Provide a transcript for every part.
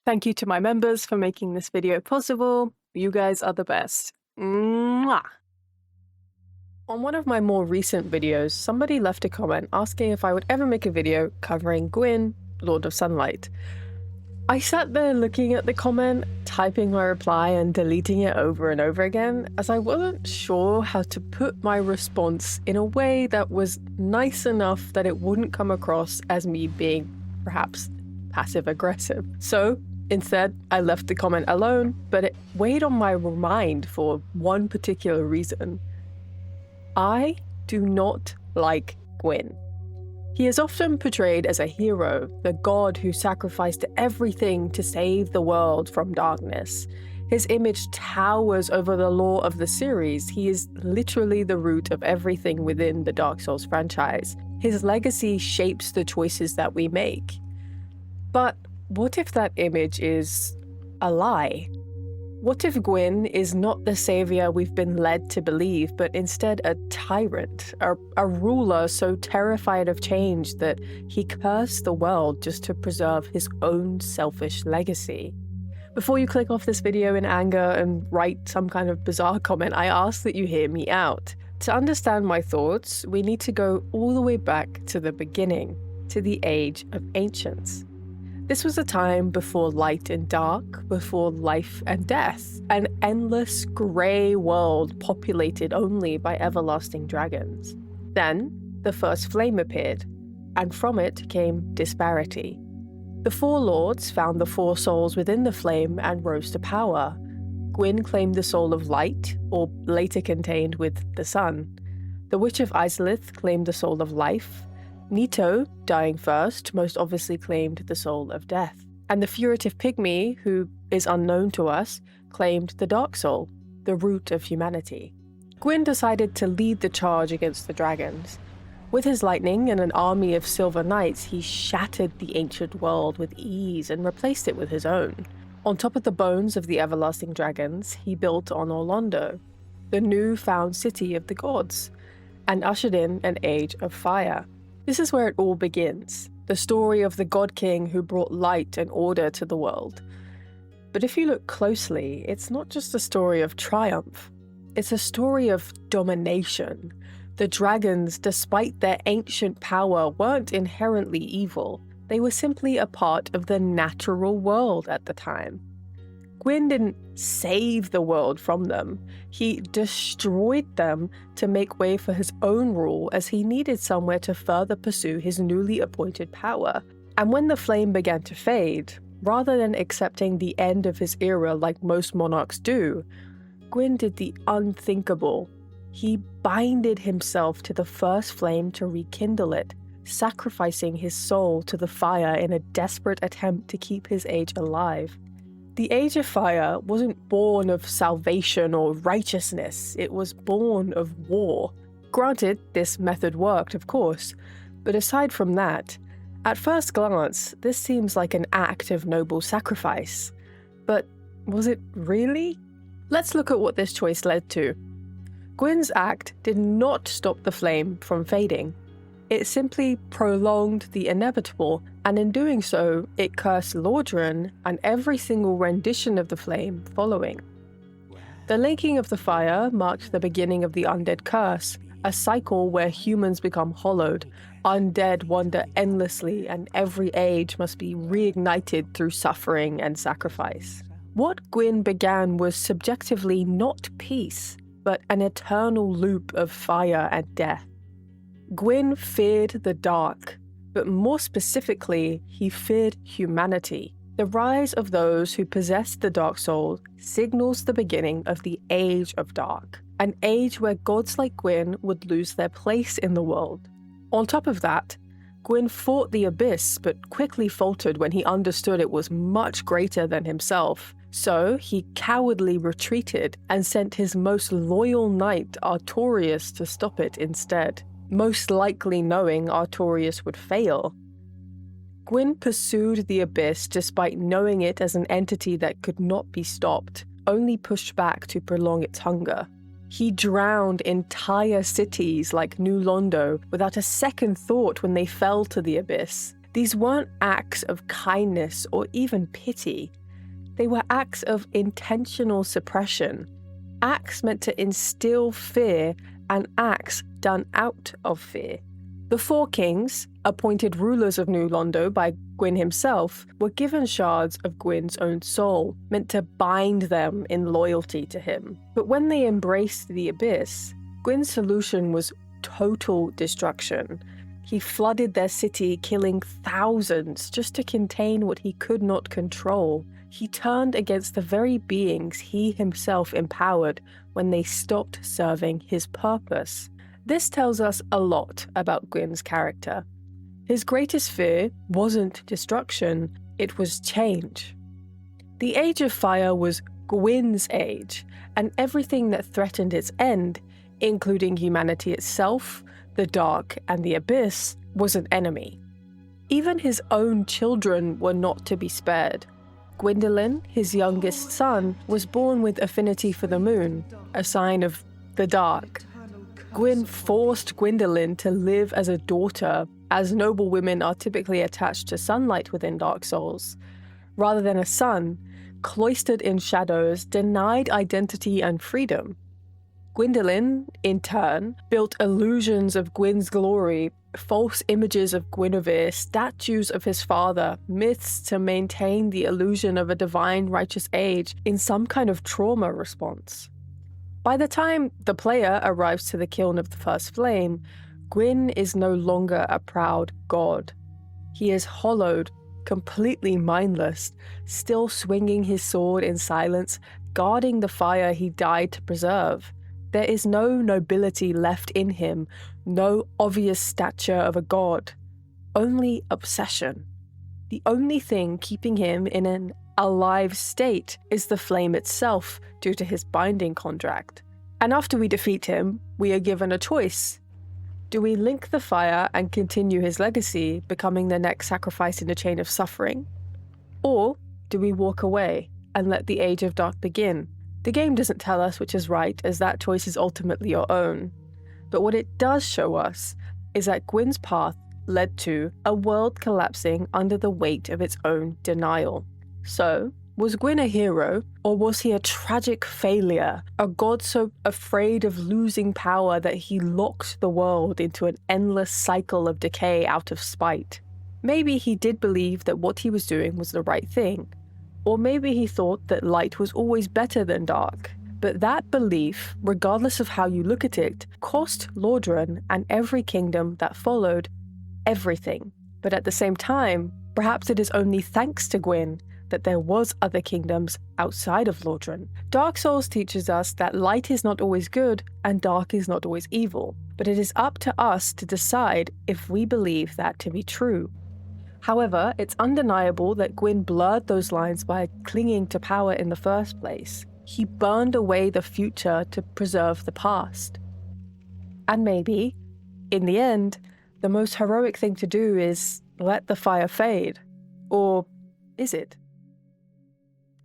Thank you to my members for making this video possible. You guys are the best. Mwah! On one of my more recent videos, somebody left a comment asking if I would ever make a video covering Gwyn, Lord of Sunlight. I sat there looking at the comment, typing my reply and deleting it over and over again, as I wasn't sure how to put my response in a way that was nice enough that it wouldn't come across as me being perhaps passive-aggressive. So instead, I left the comment alone, but it weighed on my mind for one particular reason. I do not like Gwyn. He is often portrayed as a hero, the god who sacrificed everything to save the world from darkness. His image towers over the lore of the series. He is literally the root of everything within the Dark Souls franchise. His legacy shapes the choices that we make. But what if that image is a lie? What if Gwyn is not the savior we've been led to believe, but instead a tyrant, a ruler so terrified of change that he cursed the world just to preserve his own selfish legacy? Before you click off this video in anger and write some kind of bizarre comment, I ask that you hear me out. To understand my thoughts, we need to go all the way back to the beginning, to the Age of Ancients. This was a time before light and dark, before life and death, an endless grey world populated only by everlasting dragons. Then, the first flame appeared, and from it came disparity. The four lords found the four souls within the flame and rose to power. Gwyn claimed the soul of light, or later contained with the sun. The Witch of Izalith claimed the soul of life. Nito, dying first, most obviously claimed the soul of death. And the Furtive Pygmy, who is unknown to us, claimed the Dark Soul, the root of humanity. Gwyn decided to lead the charge against the dragons. With his lightning and an army of silver knights, he shattered the ancient world with ease and replaced it with his own. On top of the bones of the everlasting dragons, he built on Orlando, the new-found city of the gods, and ushered in an age of fire. This is where it all begins, the story of the God King who brought light and order to the world. But if you look closely, it's not just a story of triumph. It's a story of domination. The dragons, despite their ancient power, weren't inherently evil. They were simply a part of the natural world at the time. Gwyn didn't save the world from them. He destroyed them to make way for his own rule, as he needed somewhere to further pursue his newly appointed power. And when the flame began to fade, rather than accepting the end of his era like most monarchs do, Gwyn did the unthinkable. He binded himself to the first flame to rekindle it, sacrificing his soul to the fire in a desperate attempt to keep his age alive. The Age of Fire wasn't born of salvation or righteousness, it was born of war. Granted, this method worked, of course, but aside from that, at first glance, this seems like an act of noble sacrifice. But was it really? Let's look at what this choice led to. Gwyn's act did not stop the flame from fading. It simply prolonged the inevitable, and in doing so, it cursed Lordran and every single rendition of the flame following. The linking of the fire marked the beginning of the undead curse, a cycle where humans become hollowed, undead wander endlessly, and every age must be reignited through suffering and sacrifice. What Gwyn began was subjectively not peace, but an eternal loop of fire and death. Gwyn feared the dark, but more specifically, he feared humanity. The rise of those who possessed the Dark Soul signals the beginning of the Age of Dark, an age where gods like Gwyn would lose their place in the world. On top of that, Gwyn fought the Abyss, but quickly faltered when he understood it was much greater than himself. So he cowardly retreated and sent his most loyal knight, Artorias, to stop it instead, most likely knowing Artorias would fail. Gwyn pursued the Abyss despite knowing it as an entity that could not be stopped, only pushed back to prolong its hunger. He drowned entire cities like New Londo without a second thought when they fell to the Abyss. These weren't acts of kindness or even pity. They were acts of intentional suppression, acts meant to instill fear and acts done out of fear. The four kings, appointed rulers of New Londo by Gwyn himself, were given shards of Gwyn's own soul, meant to bind them in loyalty to him. But when they embraced the abyss, Gwyn's solution was total destruction. He flooded their city, killing thousands just to contain what he could not control. He turned against the very beings he himself empowered when they stopped serving his purpose. This tells us a lot about Gwyn's character. His greatest fear wasn't destruction, it was change. The Age of Fire was Gwyn's age, and everything that threatened its end, including humanity itself, the dark, and the abyss, was an enemy. Even his own children were not to be spared. Gwendolyn, his youngest son, was born with affinity for the moon, a sign of the dark. Gwyn forced Gwendolyn to live as a daughter, as noble women are typically attached to sunlight within Dark Souls, rather than a son, cloistered in shadows, denied identity and freedom. Gwendolyn, in turn, built illusions of Gwyn's glory, false images of Guinevere, statues of his father, myths to maintain the illusion of a divine righteous age in some kind of trauma response. By the time the player arrives to the kiln of the first flame, Gwyn is no longer a proud god. He is hollowed, completely mindless, still swinging his sword in silence, guarding the fire he died to preserve. There is no nobility left in him, no obvious stature of a god, only obsession. The only thing keeping him in an alive state is the flame itself, due to his binding contract. And after we defeat him, we are given a choice. Do we link the fire and continue his legacy, becoming the next sacrifice in the chain of suffering? Or do we walk away and let the Age of Dark begin? The game doesn't tell us which is right, as that choice is ultimately your own. But what it does show us is that Gwyn's path led to a world collapsing under the weight of its own denial. So, was Gwyn a hero, or was he a tragic failure, a god so afraid of losing power that he locked the world into an endless cycle of decay out of spite? Maybe he did believe that what he was doing was the right thing, or maybe he thought that light was always better than dark. But that belief, regardless of how you look at it, cost Lordran and every kingdom that followed everything. But at the same time, perhaps it is only thanks to Gwyn that there was other kingdoms outside of Lordran. Dark Souls teaches us that light is not always good and dark is not always evil, but it is up to us to decide if we believe that to be true. However, it's undeniable that Gwyn blurred those lines by clinging to power in the first place. He burned away the future to preserve the past. And maybe, in the end, the most heroic thing to do is let the fire fade. Or is it?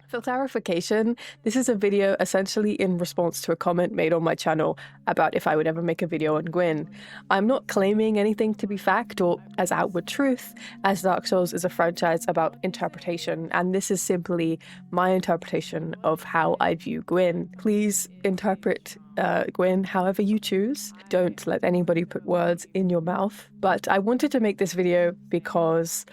For clarification, this is a video essentially in response to a comment made on my channel about if I would ever make a video on Gwyn. I'm not claiming anything to be fact or as outward truth, as Dark Souls is a franchise about interpretation, and this is simply my interpretation of how I view Gwyn. Please interpret Gwyn however you choose. Don't let anybody put words in your mouth. But I wanted to make this video because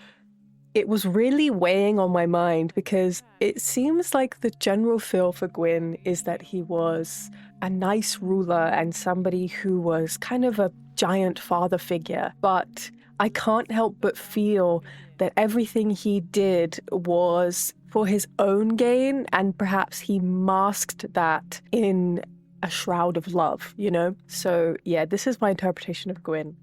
it was really weighing on my mind, because it seems like the general feel for Gwyn is that he was a nice ruler and somebody who was kind of a giant father figure. But I can't help but feel that everything he did was for his own gain, and perhaps he masked that in a shroud of love, you know? So yeah, this is my interpretation of Gwyn.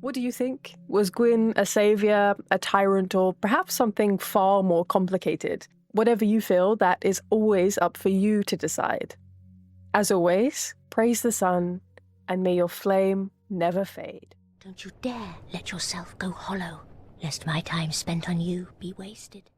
What do you think? Was Gwyn a savior, a tyrant, or perhaps something far more complicated? Whatever you feel, that is always up for you to decide. As always, praise the sun, and may your flame never fade. Don't you dare let yourself go hollow, lest my time spent on you be wasted.